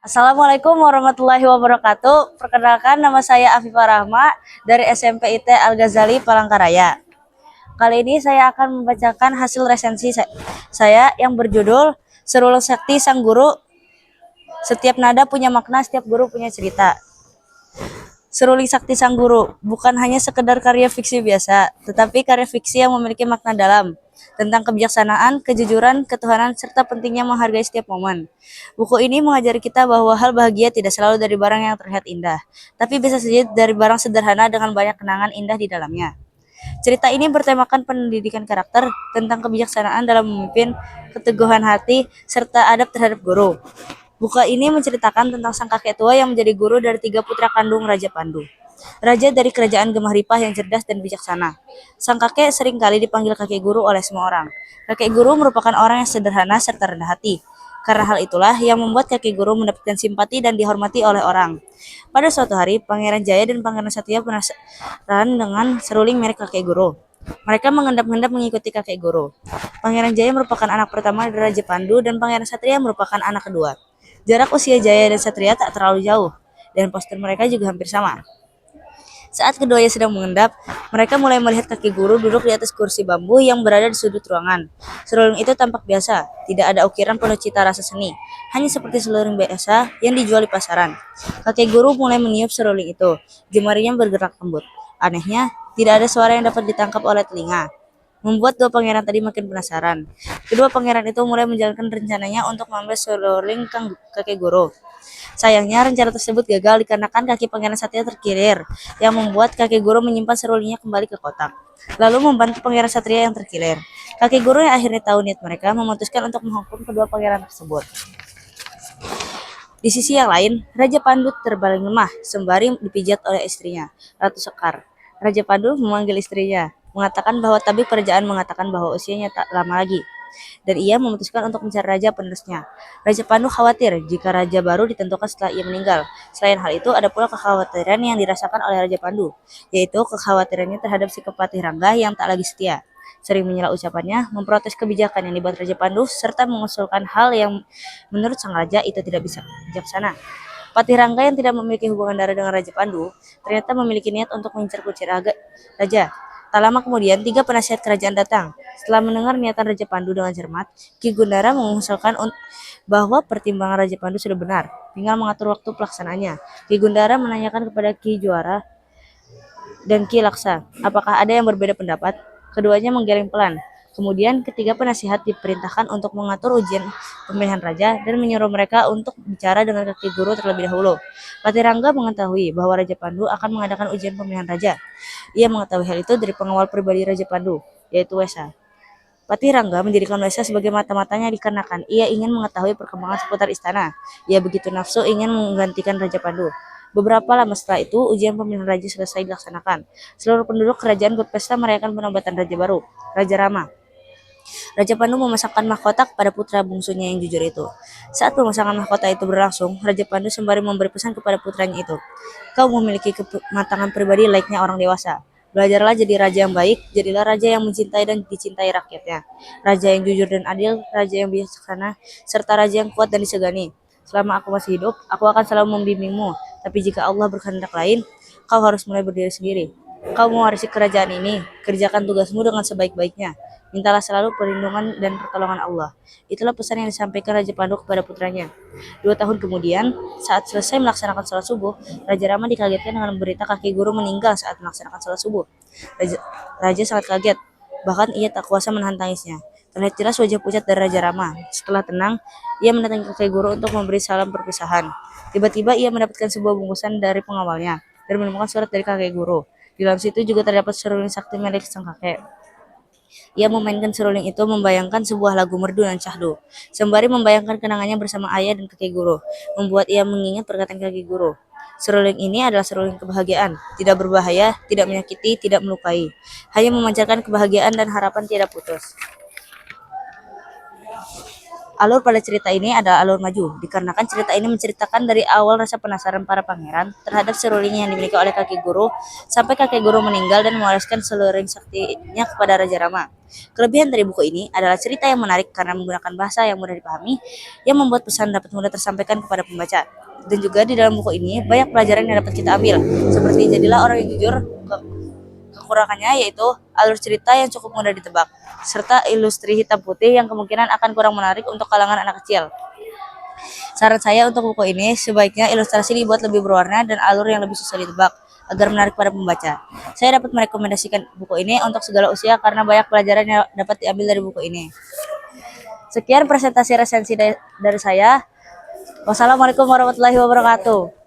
Assalamualaikum warahmatullahi wabarakatuh. Perkenalkan, nama saya Afifah Rahma dari SMP IT Al-Ghazali Palangkaraya. Kali ini saya akan membacakan hasil resensi saya yang berjudul Serulung Sakti Sang Guru. Setiap nada punya makna, setiap guru punya cerita. Seruling Sakti Sang Guru bukan hanya sekedar karya fiksi biasa, tetapi karya fiksi yang memiliki makna dalam tentang kebijaksanaan, kejujuran, ketuhanan, serta pentingnya menghargai setiap momen. Buku ini mengajari kita bahwa hal bahagia tidak selalu dari barang yang terlihat indah, tapi bisa saja dari barang sederhana dengan banyak kenangan indah di dalamnya. Cerita ini bertemakan pendidikan karakter tentang kebijaksanaan dalam memimpin, keteguhan hati, serta adab terhadap guru. Buku ini menceritakan tentang sang kakek tua yang menjadi guru dari 3 putra kandung Raja Pandu. Raja dari kerajaan Gemah yang cerdas dan bijaksana. Sang kakek sering kali dipanggil kakek guru oleh semua orang. Kakek guru merupakan orang yang sederhana serta rendah hati. Karena hal itulah yang membuat kakek guru mendapatkan simpati dan dihormati oleh orang. Pada suatu hari, Pangeran Jaya dan Pangeran Satya penasaran dengan seruling merek kakek guru. Mereka mengendap-endap mengikuti kakek guru. Pangeran Jaya merupakan anak pertama dari Raja Pandu dan Pangeran Satria merupakan anak kedua. Jarak usia Jaya dan Satria tak terlalu jauh, dan postur mereka juga hampir sama. Saat keduanya sedang mengendap, mereka mulai melihat kakek guru duduk di atas kursi bambu yang berada di sudut ruangan. Seruling itu tampak biasa, tidak ada ukiran penuh cita rasa seni, hanya seperti seruling biasa yang dijual di pasaran. Kakek guru mulai meniup seruling itu, jemarinya bergerak lembut. Anehnya, tidak ada suara yang dapat ditangkap oleh telinga, membuat dua pangeran tadi makin penasaran. Kedua pangeran itu mulai menjalankan rencananya untuk mengambil seruling kakek guru. Sayangnya rencana tersebut gagal dikarenakan kaki Pangeran Satria terkilir, yang membuat kakek guru menyimpan serulingnya kembali ke kotak, lalu membantu Pangeran Satria yang terkilir. Kakek guru yang akhirnya tahu niat mereka memutuskan untuk menghukum kedua pangeran tersebut. Di sisi yang lain, Raja Pandu terbaring lemah sembari dipijat oleh istrinya, Ratu Sekar. Raja Pandu memanggil istrinya, mengatakan bahwa tabib kerajaan mengatakan bahwa usianya tak lama lagi, dan ia memutuskan untuk mencari raja penerusnya. Raja Pandu khawatir jika raja baru ditentukan setelah ia meninggal. Selain hal itu, ada pula kekhawatiran yang dirasakan oleh Raja Pandu, yaitu kekhawatirannya terhadap sikap Patih Rangga yang tak lagi setia. Sering menyela ucapannya, memprotes kebijakan yang dibuat Raja Pandu, serta mengusulkan hal yang menurut sang raja itu tidak bisa bijaksana. Patih Rangga yang tidak memiliki hubungan darah dengan Raja Pandu, ternyata memiliki niat untuk mengincar kunci raja. Tak lama kemudian, 3 penasihat kerajaan datang. Setelah mendengar niatan Raja Pandu dengan cermat, Ki Gundara mengusulkan bahwa pertimbangan Raja Pandu sudah benar, tinggal mengatur waktu pelaksanaannya. Ki Gundara menanyakan kepada Ki Juara dan Ki Laksa, apakah ada yang berbeda pendapat? Keduanya menggeleng pelan. Kemudian ketiga penasihat diperintahkan untuk mengatur ujian pemilihan raja dan menyuruh mereka untuk bicara dengan kakek guru terlebih dahulu. Patih Rangga mengetahui bahwa Raja Pandu akan mengadakan ujian pemilihan raja. Ia mengetahui hal itu dari pengawal pribadi Raja Pandu, yaitu Wesa. Patih Rangga menjadikan Wesa sebagai mata-matanya dikarenakan ia ingin mengetahui perkembangan seputar istana. Ia begitu nafsu ingin menggantikan Raja Pandu. Beberapa lama setelah itu, ujian pemilihan raja selesai dilaksanakan. Seluruh penduduk kerajaan berpesta merayakan penobatan raja baru, Raja Rama. Raja Pandu memasangkan mahkota kepada putra bungsunya yang jujur itu. Saat pemasangan mahkota itu berlangsung, Raja Pandu sembari memberi pesan kepada putranya itu, "Kau memiliki kematangan pribadi layaknya orang dewasa. Belajarlah jadi raja yang baik, jadilah raja yang mencintai dan dicintai rakyatnya. Raja yang jujur dan adil, raja yang bijaksana, serta raja yang kuat dan disegani. Selama aku masih hidup, aku akan selalu membimbingmu. Tapi jika Allah berkehendak lain, kau harus mulai berdiri sendiri. Kau mewarisi kerajaan ini, kerjakan tugasmu dengan sebaik-baiknya. Mintalah selalu perlindungan dan pertolongan Allah." Itulah pesan yang disampaikan Raja Pandu kepada putranya. 2 tahun kemudian, saat selesai melaksanakan sholat subuh, Raja Rama dikagetkan dengan berita kakek guru meninggal saat melaksanakan sholat subuh. Raja sangat kaget, bahkan ia tak kuasa menahan tangisnya. Terlihat jelas wajah pucat dari Raja Rama. Setelah tenang, ia mendatangi kakek guru untuk memberi salam perpisahan. Tiba-tiba ia mendapatkan sebuah bungkusan dari pengawalnya dan menemukan surat dari kakek guru. Di dalam situ juga terdapat seruling sakti milik sang kakek. Ia memainkan seruling itu membayangkan sebuah lagu merdu dan syahdu, sembari membayangkan kenangannya bersama ayah dan kakek guru, membuat ia mengingat perkataan kakek guru. Seruling ini adalah seruling kebahagiaan, tidak berbahaya, tidak menyakiti, tidak melukai, hanya memancarkan kebahagiaan dan harapan tiada putus. Alur pada cerita ini adalah alur maju, dikarenakan cerita ini menceritakan dari awal rasa penasaran para pangeran terhadap serulingnya yang dimiliki oleh kakek guru, sampai kakek guru meninggal dan mewariskan seluruh saktinya kepada Raja Rama. Kelebihan dari buku ini adalah cerita yang menarik karena menggunakan bahasa yang mudah dipahami, yang membuat pesan dapat mudah tersampaikan kepada pembaca. Dan juga di dalam buku ini banyak pelajaran yang dapat kita ambil, seperti jadilah orang yang jujur. Kekurangannya yaitu alur cerita yang cukup mudah ditebak, serta ilustri hitam putih yang kemungkinan akan kurang menarik untuk kalangan anak kecil. Saran saya untuk buku ini, sebaiknya ilustrasi dibuat lebih berwarna dan alur yang lebih susah ditebak, agar menarik pada pembaca. Saya dapat merekomendasikan buku ini untuk segala usia karena banyak pelajaran yang dapat diambil dari buku ini. Sekian presentasi resensi dari saya. Wassalamualaikum warahmatullahi wabarakatuh.